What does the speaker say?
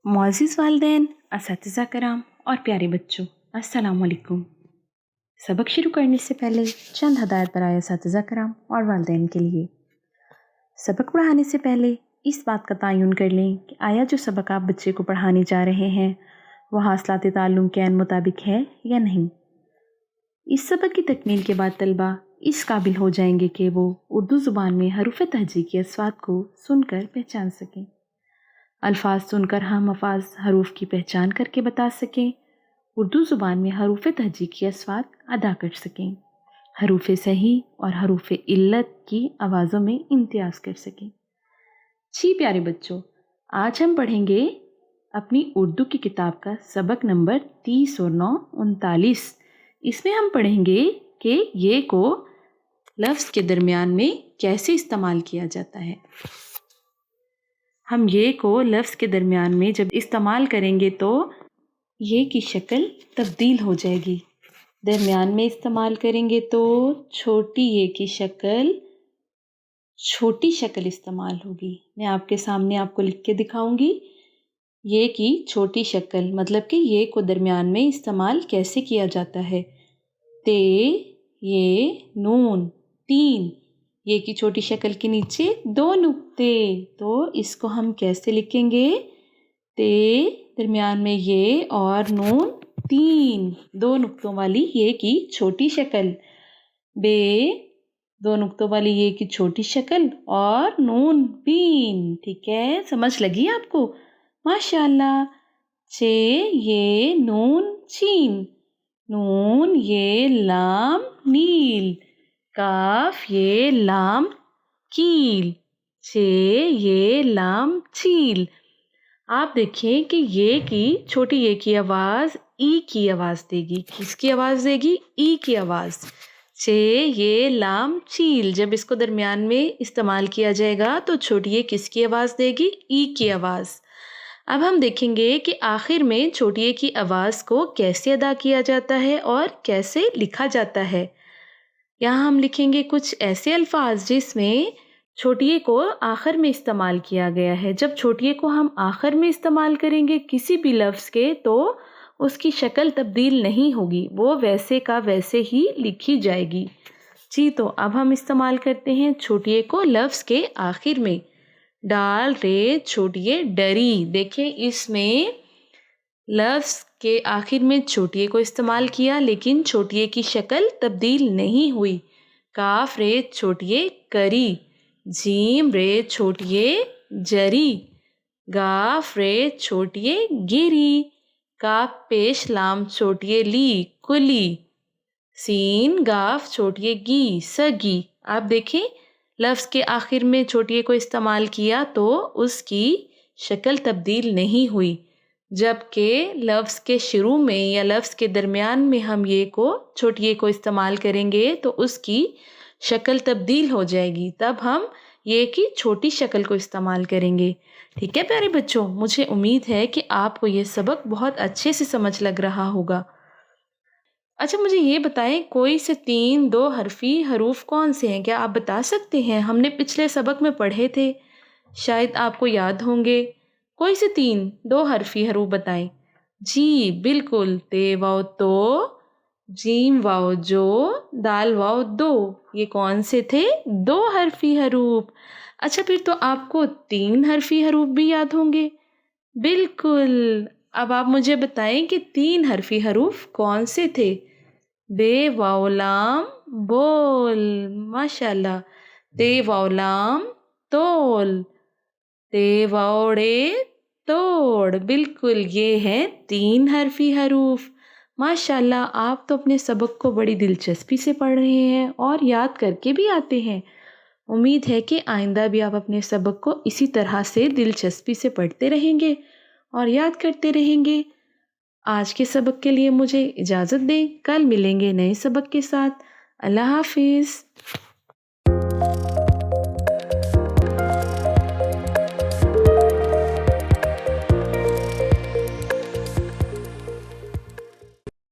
معزز والدین، اساتذہ کرام اور پیارے بچوں، السلام علیکم۔ سبق شروع کرنے سے پہلے چند ہدایت برائے اساتذہ کرام اور والدین کے لیے۔ سبق پڑھانے سے پہلے اس بات کا تعین کر لیں کہ آیا جو سبق آپ بچے کو پڑھانے جا رہے ہیں وہ حاصلات تعلم کے عین مطابق ہے یا نہیں۔ اس سبق کی تکمیل کے بعد طلبہ اس قابل ہو جائیں گے کہ وہ اردو زبان میں حروف تہجی کے اصوات کو سن کر پہچان سکیں، الفاظ سن کر ہم الفاظ حروف کی پہچان کر کے بتا سکیں، اردو زبان میں حروف تہجی کی اصوات ادا کر سکیں، حروف صحیح اور حروف علت کی آوازوں میں امتیاز کر سکیں۔ جی پیارے بچوں، آج ہم پڑھیں گے اپنی اردو کی کتاب کا سبق نمبر 30 اور 9 39۔ اس میں ہم پڑھیں گے کہ یہ کو لفظ کے درمیان میں کیسے استعمال کیا جاتا ہے۔ ہم یہ کو لفظ کے درمیان میں جب استعمال کریں گے تو یہ کی شکل تبدیل ہو جائے گی۔ درمیان میں استعمال کریں گے تو چھوٹی یہ کی شکل چھوٹی شکل استعمال ہوگی۔ میں آپ کے سامنے آپ کو لکھ کے دکھاؤں گی۔ یہ کی چھوٹی شکل مطلب کہ یہ کو درمیان میں استعمال کیسے کیا جاتا ہے۔ تے، یہ، نون، تین، یہ کی چھوٹی شکل کے نیچے 2 نقطے، تو اس کو ہم کیسے لکھیں گے؟ تے، درمیان میں یہ اور نون 3، 2 نقطوں والی یہ کی چھوٹی شکل۔ بے، 2 نقطوں والی یہ کی چھوٹی شکل اور نون 3۔ ٹھیک ہے، سمجھ لگی آپ کو؟ ماشاءاللہ۔ چے، یہ، نون، چین، نون، یہ، لام، نیل، کاف، یہ، لام، کیل، چے، یہ، لام، چیل۔ آپ دیکھیں کہ یہ کی چھوٹی یہ کی آواز ای کی آواز دے گی۔ کس کی آواز دے گی؟ ای کی آواز۔ چے، یہ، لام، چیل، جب اس کو درمیان میں استعمال کیا جائے گا تو چھوٹی یہ کس کی آواز دے گی؟ ای کی آواز۔ اب ہم دیکھیں گے کہ آخر میں چھوٹی یہ کی آواز کو کیسے ادا کیا جاتا ہے اور کیسے لکھا جاتا ہے۔ یہاں ہم لکھیں گے کچھ ایسے الفاظ جس میں چھوٹی کو آخر میں استعمال کیا گیا ہے۔ جب چھوٹی کو ہم آخر میں استعمال کریں گے کسی بھی لفظ کے تو اس کی شکل تبدیل نہیں ہوگی، وہ ویسے کا ویسے ہی لکھی جائے گی۔ جی تو اب ہم استعمال کرتے ہیں چھوٹی کو لفظ کے آخر میں۔ ڈال، رے، چھوٹی ڈری۔ دیکھیں اس میں لفظ کے آخر میں چھوٹی کو استعمال کیا لیکن چھوٹی کی شکل تبدیل نہیں ہوئی۔ کاف، رے، چھوٹی کری، جیم، رے، چھوٹی جری، گاف، رے، چھوٹی گری، کاف پیش لام چھوٹی لی، کلی، سین، گاف، چھوٹی گی، سگی۔ آپ دیکھیں لفظ کے آخر میں چھوٹی کو استعمال کیا تو اس کی شکل تبدیل نہیں ہوئی، جبکہ لفظ کے شروع میں یا لفظ کے درمیان میں ہم یہ کو چھوٹی کو استعمال کریں گے تو اس کی شکل تبدیل ہو جائے گی، تب ہم یہ کی چھوٹی شکل کو استعمال کریں گے۔ ٹھیک ہے پیارے بچوں، مجھے امید ہے کہ آپ کو یہ سبق بہت اچھے سے سمجھ لگ رہا ہوگا۔ اچھا مجھے یہ بتائیں کوئی سے 3 2 حرفی حروف کون سے ہیں؟ کیا آپ بتا سکتے ہیں؟ ہم نے پچھلے سبق میں پڑھے تھے، شاید آپ کو یاد ہوں گے۔ کوئی سے 3 2 حرفی حروف بتائیں۔ جی بالکل، تے واؤ تو، جیم واؤ جو، دال واؤ دو۔ یہ کون سے تھے؟ 2 حرفی حروف۔ اچھا پھر تو آپ کو 3 حرفی حروف بھی یاد ہوں گے۔ بالکل، اب آپ مجھے بتائیں کہ 3 حرفی حروف کون سے تھے؟ بے، واؤ، لام، بول۔ ماشاءاللہ۔ تے واؤ لام، تول، تے واؤ ڑے، توڑ۔ بالکل، یہ ہیں 3 حرفی حروف۔ ماشاءاللہ، آپ تو اپنے سبق کو بڑی دلچسپی سے پڑھ رہے ہیں اور یاد کر کے بھی آتے ہیں۔ امید ہے کہ آئندہ بھی آپ اپنے سبق کو اسی طرح سے دلچسپی سے پڑھتے رہیں گے اور یاد کرتے رہیں گے۔ آج کے سبق کے لیے مجھے اجازت دیں، کل ملیں گے نئے سبق کے ساتھ۔ اللہ حافظ۔